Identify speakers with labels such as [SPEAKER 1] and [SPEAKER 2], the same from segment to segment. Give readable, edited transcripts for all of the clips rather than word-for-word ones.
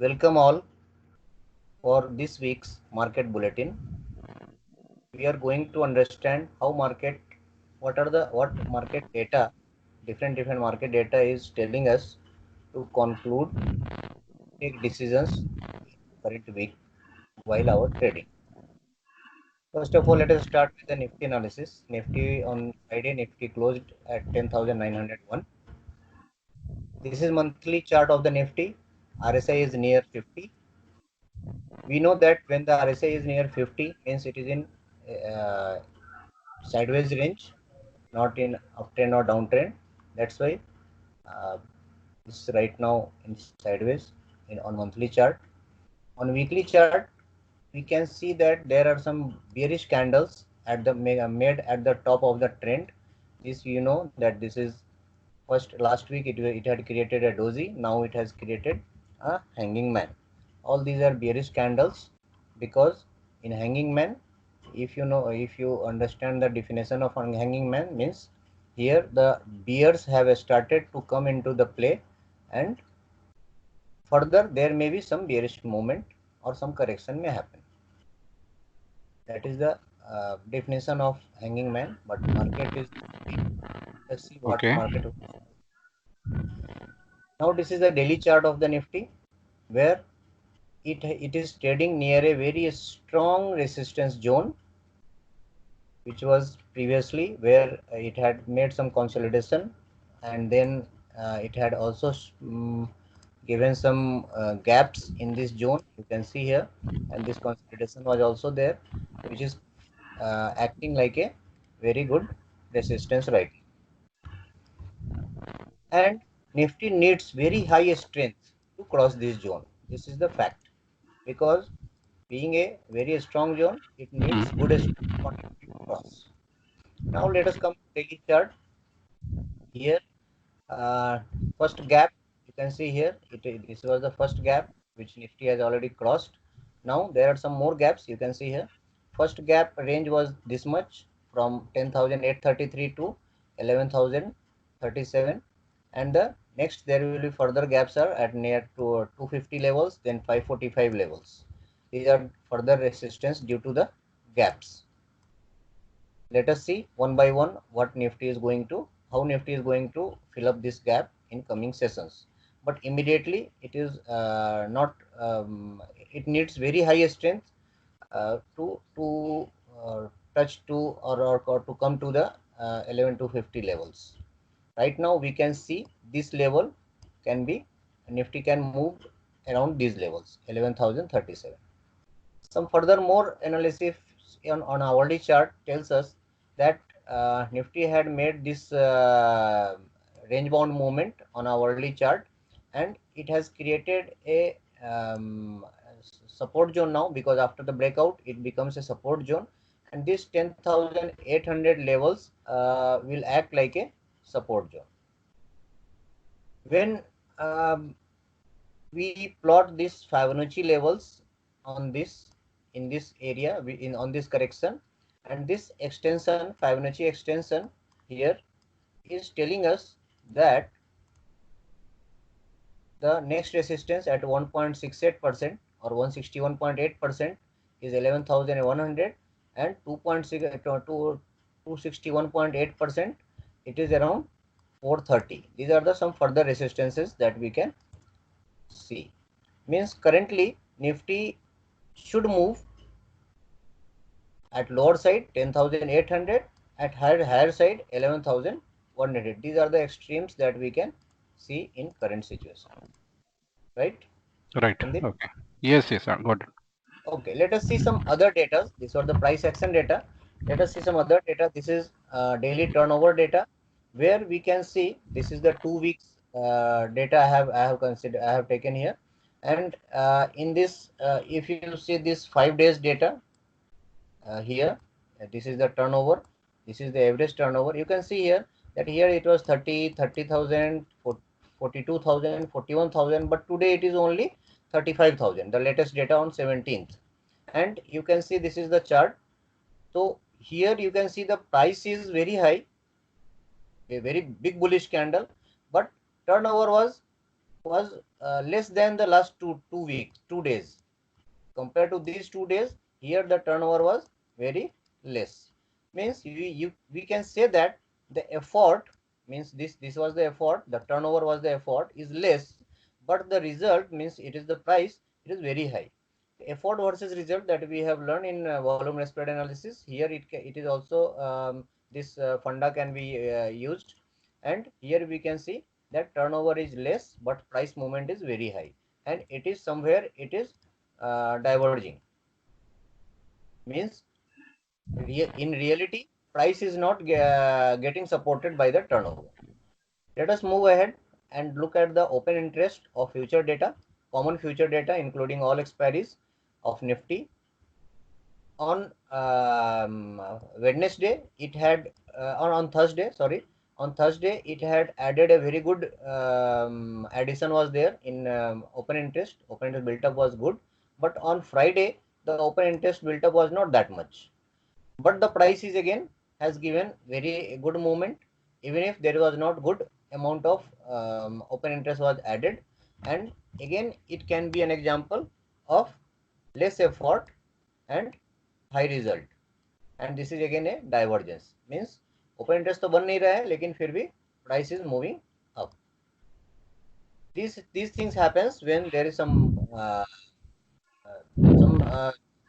[SPEAKER 1] Welcome all for this week's market bulletin. We are going to understand what market data, different market data is telling us to conclude, take decisions in current week while our trading. First of all, let us start with the Nifty analysis. Nifty on Friday, Nifty closed at 10,901. This is monthly chart of the Nifty. RSI is near 50. We know that when the RSI is near 50 means it is in uh, sideways range, not in uptrend or downtrend. That's why uh, it's right now in sideways on monthly chart. On weekly chart, we can see that there are some bearish candles at the made at the top of the trend. This you know that this is last week it had created a doji. Now it has created a hanging man. All these are bearish candles because in hanging man, if you understand the definition of hanging man, means here the bears have started to come into the play, and further there may be some bearish movement or some correction may happen. That is the definition of hanging man. But market is, let's see what
[SPEAKER 2] Okay.
[SPEAKER 1] market. Now this is the daily chart of the Nifty, where it is trading near a very strong resistance zone, which was previously where it had made some consolidation, and then it had also given some gaps in this zone. You can see here, and this consolidation was also there, which is acting like a very good resistance right. And Nifty needs very high strength to cross this zone. This is the fact, because being a very strong zone, it needs good
[SPEAKER 2] Mm.
[SPEAKER 1] strength for Nifty to cross. Now let us come to daily chart. Here, first gap you can see here. This was the first gap which Nifty has already crossed. Now there are some more gaps you can see here. First gap range was this much, from 10,833 to 11,037, and the next there will be further gaps are at near to 250 levels, then 545 levels. These are further resistance due to the gaps. Let us see one by one how Nifty is going to fill up this gap in coming sessions. But immediately it is not, it needs very high strength to touch to, or to come to the 11,250 levels. Right now we can see this level can be, Nifty can move around these levels, 11,037. Some further more analysis on hourly chart tells us that Nifty had made this range bound movement on hourly chart, and it has created a support zone now, because after the breakout it becomes a support zone, and this 10,800 levels will act like a support zone. When we plot this Fibonacci levels on this, in this area, on this correction, and this extension, Fibonacci extension here, is telling us that the next resistance at 1.68% or 161.8% is 11,100, and 261.8% it is around 430. These are the some further resistances that we can see. Means currently Nifty should move at lower side 10,800, at higher side 11,100. These are the extremes that we can see in current situation, right?
[SPEAKER 2] Right.
[SPEAKER 1] Sandeep?
[SPEAKER 2] Okay. Yes, yes, got it.
[SPEAKER 1] Okay, let us see some other data. These are the price action data. Let us see some other data. This is daily turnover data, where we can see this is the 2 weeks data I have taken here, and in this, if you see this 5 days data here, this is the turnover. This is the average turnover. You can see here that here it was 30,000, 42,000, 41,000, but today it is only 35,000. The latest data on 17th. And you can see this is the chart. So here you can see the price is very high, a very big bullish candle, but turnover was was less than the last two weeks, 2 days. Compared to these 2 days, here the turnover was very less. Means we can say that the effort, means this was the effort, the turnover was the effort is less, but the result, means it is the price, it is very high. Effort versus result that we have learned in volume spread analysis, here it is also this funda can be used, and here we can see that turnover is less but price movement is very high, and it is somewhere it is diverging. Means in reality price is not getting supported by the turnover. Let us move ahead and look at the open interest of future data, common future data including all expiries of Nifty. On Wednesday, it had on Thursday, sorry, on Thursday it had added a very good addition was there in open interest. Open interest built up was good, but on Friday the open interest built up was not that much. But the price is again has given very good movement, even if there was not good amount of open interest was added, and again it can be an example of less effort and high result, and this is again a divergence. Means open interest तो बन नहीं रहा है लेकिन फिर भी price is moving up. These things happens when there is some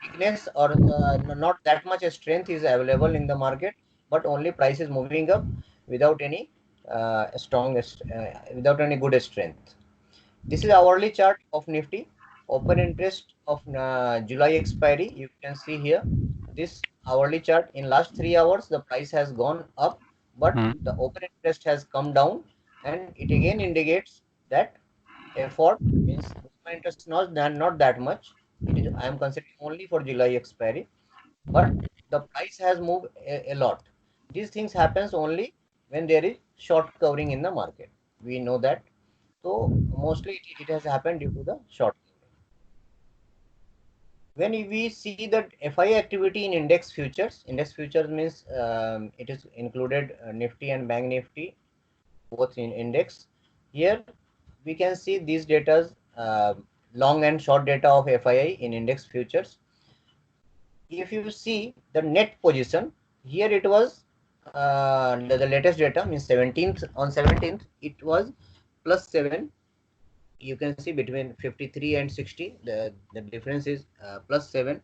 [SPEAKER 1] weakness or not that much strength is available in the market, but only price is moving up without any without any good strength. This is hourly chart of Nifty. Open interest of July expiry. You can see here this hourly chart. In last 3 hours, the price has gone up, but
[SPEAKER 2] Hmm.
[SPEAKER 1] the open interest has come down, and it again indicates that effort, means open interest not that much. It is I am considering only for July expiry, but the price has moved a lot. These things happens only when there is short covering in the market. We know that, so mostly it has happened due to the short. When we see that FI activity in index futures means it is included Nifty and Bank Nifty both in index. Here we can see these data, long and short data of FII in index futures. If you see the net position, here it was the latest data means 17th, on 17th it was +7. You can see between 53 and 60 the difference is +7.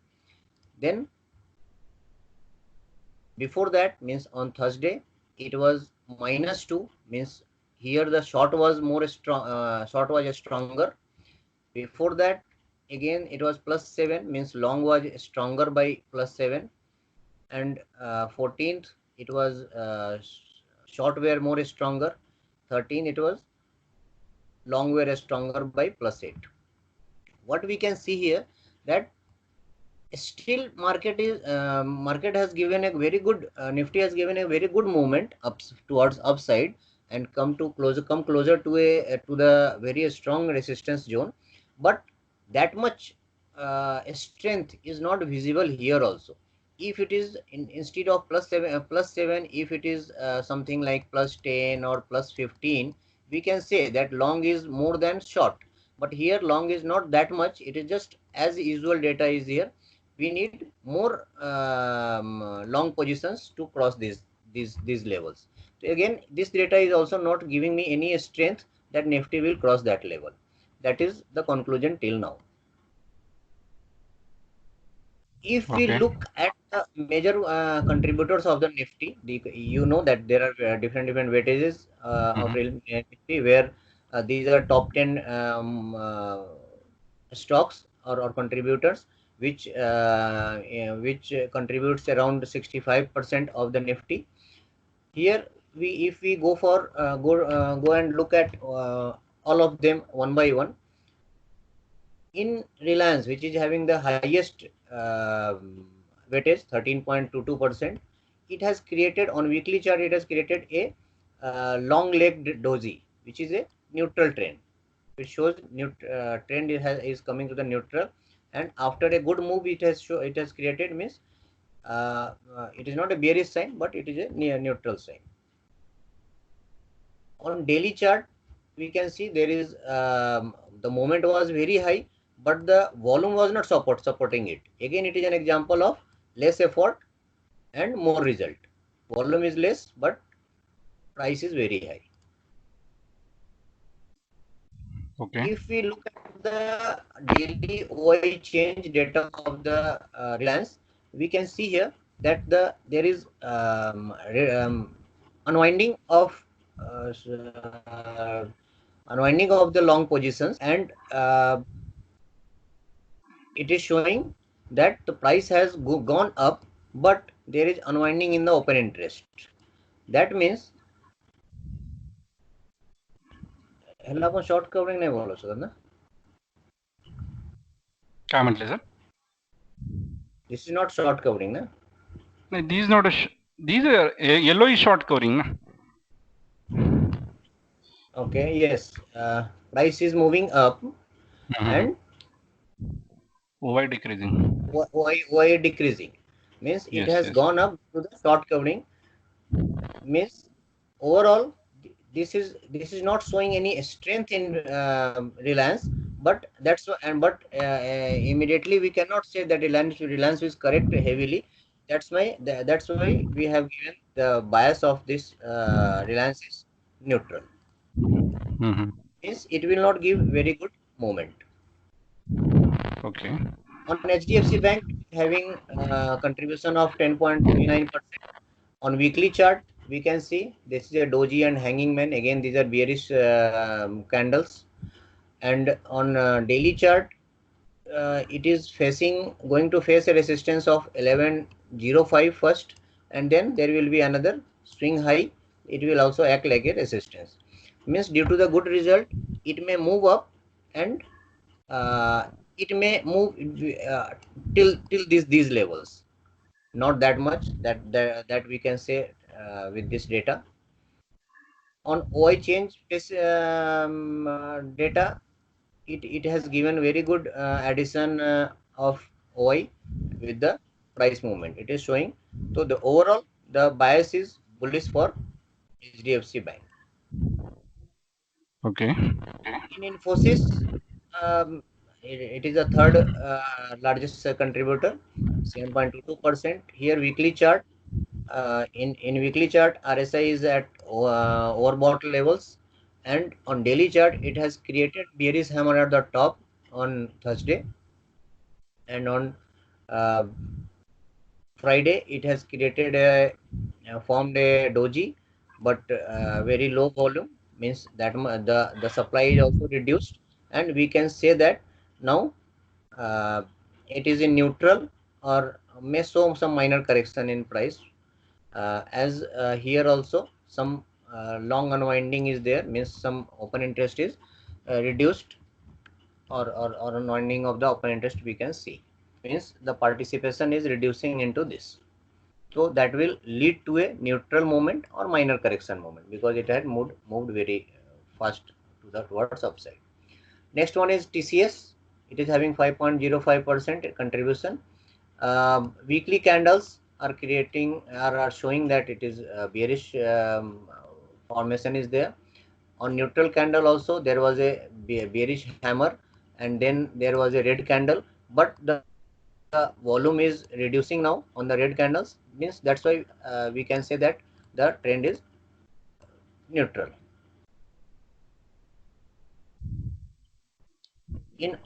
[SPEAKER 1] Then before that, means on Thursday it was -2, means here the short was more strong, short was stronger. Before that again it was +7, means long was stronger by +7, and 14th it was short were more stronger. 13 it was long were stronger by +8. What we can see here, that still market has given a very good Nifty has given a very good movement up towards upside, and come closer to a to the very strong resistance zone, but that much strength is not visible here also. If it is instead of +7, if it is something like +10 or +15, we can say that long is more than short, but here long is not that much, it is just as usual data is here. We need more long positions to cross these levels. So again, this data is also not giving me any strength that Nifty will cross that level. That is the conclusion till now. If we
[SPEAKER 2] Okay.
[SPEAKER 1] look at the major contributors of the Nifty, you know that there are different weightages of
[SPEAKER 2] Hmm.
[SPEAKER 1] Nifty, where these are top 10 stocks or contributors, which contributes around 65% of the Nifty. Here if we go for go and look at all of them one by one. In Reliance, which is having the highest weightage, 13.22%, it has created on weekly chart, it has created a long-legged doji, which is a neutral trend. It shows trend is coming to the neutral, and after a good move, it has created, means it is not a bearish sign, but it is a neutral sign. On daily chart, we can see there is the moment was very high, but the volume was not supporting it. Again, it is an example of less effort and more result. Volume is less, but price is very high.
[SPEAKER 2] Okay.
[SPEAKER 1] If we look at the daily OI change data of the Reliance, we can see here that there is unwinding of uh, unwinding of the long positions, and it is showing that the price has gone up, but there is unwinding in the open interest. That means ह्याला आपण short covering नाही बोलू शकत ना.
[SPEAKER 2] काय म्हटले sir?
[SPEAKER 1] This is not short covering na.
[SPEAKER 2] नाही, these not these are yellowish short covering na.
[SPEAKER 1] Okay, yes, price is moving up and
[SPEAKER 2] OI decreasing.
[SPEAKER 1] why decreasing, means it
[SPEAKER 2] Yes,
[SPEAKER 1] has
[SPEAKER 2] yes.
[SPEAKER 1] gone up to the short covering, means overall this is not showing any strength in Reliance, but that's but immediately we cannot say that Reliance is correct heavily. That's why we have given the bias of this Reliance is neutral. Means it will not give very good movement.
[SPEAKER 2] Okay.
[SPEAKER 1] On HDFC Bank, having contribution of 10.39%. On weekly chart, we can see this is a doji and hanging man. Again, these are bearish candles. And on daily chart, it is going to face a resistance of 1105 first, and then there will be another swing high. It will also act like a resistance. Means due to the good result, it may move up, and it may move till these levels. Not that much that we can say with this data. On OI change data, it has given very good addition of OI with the price movement. It is showing. So the overall the bias is bullish for HDFC Bank.
[SPEAKER 2] Okay.
[SPEAKER 1] In Infosys, it is the third largest contributor, 7.22%. Here weekly chart, in weekly chart, RSI is at overbought levels, and on daily chart it has created bearish hammer at the top on Thursday, and on uh, Friday it has created formed a doji, but very low volume, means that the supply is also reduced, and we can say that now uh, it is in neutral or may show some minor correction in price. As here also some long unwinding is there, means some open interest is reduced, or unwinding of the open interest we can see, means the participation is reducing into this. So that will lead to a neutral moment or minor correction moment, because it had moved very fast to the towards upside. Next one is TCS. It is having 5.05% contribution. Weekly candles are showing that it is bearish formation is there. On neutral candle also there was a bearish hammer, and then there was a red candle, but the volume is reducing now on the red candles, means that's why we can say that the trend is neutral.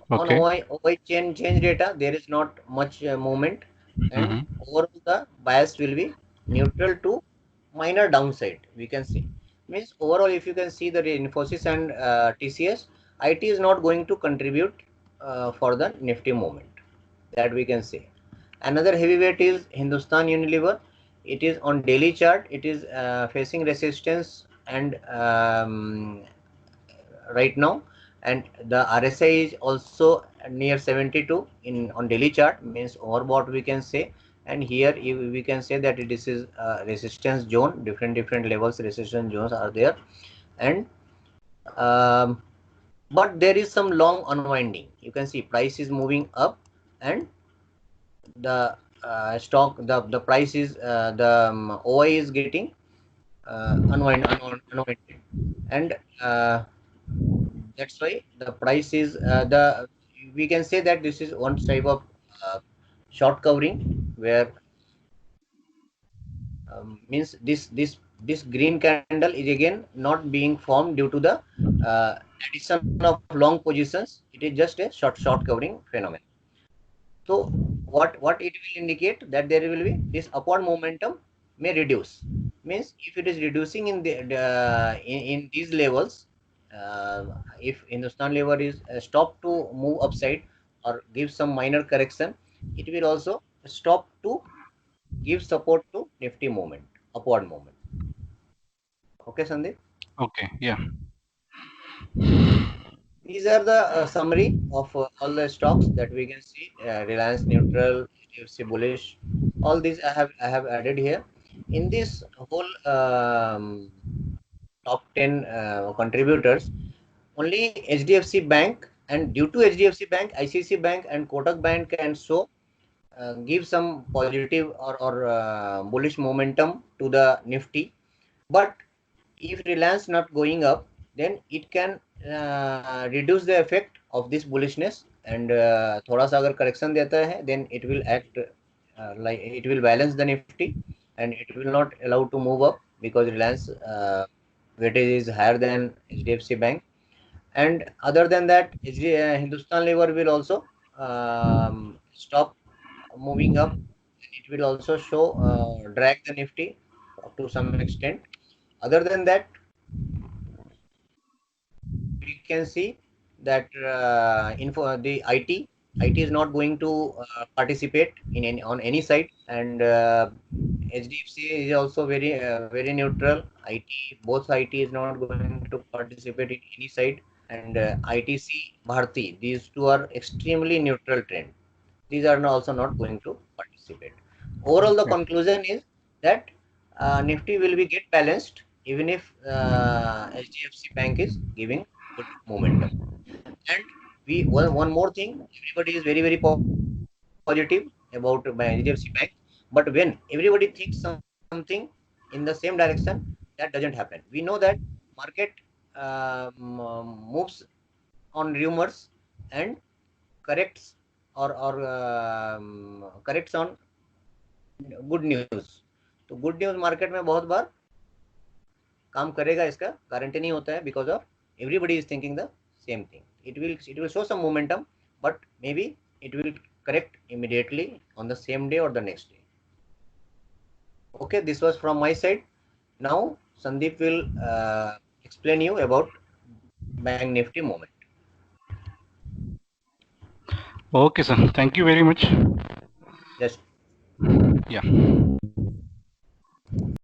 [SPEAKER 1] On
[SPEAKER 2] Okay.
[SPEAKER 1] OI change data, there is not much movement, and overall the bias will be neutral to minor downside, we can see. Means overall, if you can see the Infosys and TCS, IT is not going to contribute for the Nifty movement, that we can say. Another heavyweight is Hindustan Unilever. It is on daily chart, it is facing resistance and right now, and the RSI is also near 72 in on daily chart, means overbought we can say. And here we can say that this is resistance zone, different levels resistance zones are there, and but there is some long unwinding. You can see price is moving up, and the stock the price is the OI is getting unwinded, and That's why the price is we can say that this is one type of short covering, where means this green candle is again not being formed due to the addition of long positions. It is just a short covering phenomenon. So what it will indicate, that there will be this upward momentum may reduce. Means if it is reducing in in these levels, uh, if Hindustan lever is stopped to move upside or give some minor correction, it will also stop to give support to Nifty movement, upward movement. Okay, Sandeep.
[SPEAKER 2] Okay, yeah.
[SPEAKER 1] These are the summary of all the stocks that we can see. Reliance neutral, HDFC bullish. All these I have added here. In this whole top 10 contributors, only HDFC Bank, and due to HDFC Bank, ICICI Bank and Kotak Bank can show give some positive or bullish momentum to the Nifty. But if Reliance not going up, then it can reduce the effect of this bullishness, and थोड़ा सा अगर correction देता है, then it will act like it will balance the Nifty, and it will not allow to move up, because Reliance weightage is higher than HDFC Bank. And other than that, Hindustan Lever will also stop moving up. It will also show drag the Nifty up to some extent. Other than that, we can see that the IT is not going to participate in on any side, and HDFC is also very neutral. Both IT is not going to participate in any side, and ITC Bharti, these two are extremely neutral trend. These are also not going to participate. Overall, the
[SPEAKER 2] Okay.
[SPEAKER 1] conclusion is that Nifty will be get balanced even if HDFC Bank is giving good momentum. And one more thing, everybody is very positive about HDFC Bank, but when everybody thinks something in the same direction, that doesn't happen. We know that market moves on rumors and corrects or corrects on good news. तो good news market में बहुत बार काम करेगा, इसका guarantee नहीं होता है, because of everybody is thinking the same thing. it will show some momentum, but maybe it will correct immediately on the same day or the next day. Okay, this was from my side. Now Sandeep will explain you about Bank Nifty moment.
[SPEAKER 2] Okay, sir. Thank you very much.
[SPEAKER 1] Just
[SPEAKER 2] Yeah.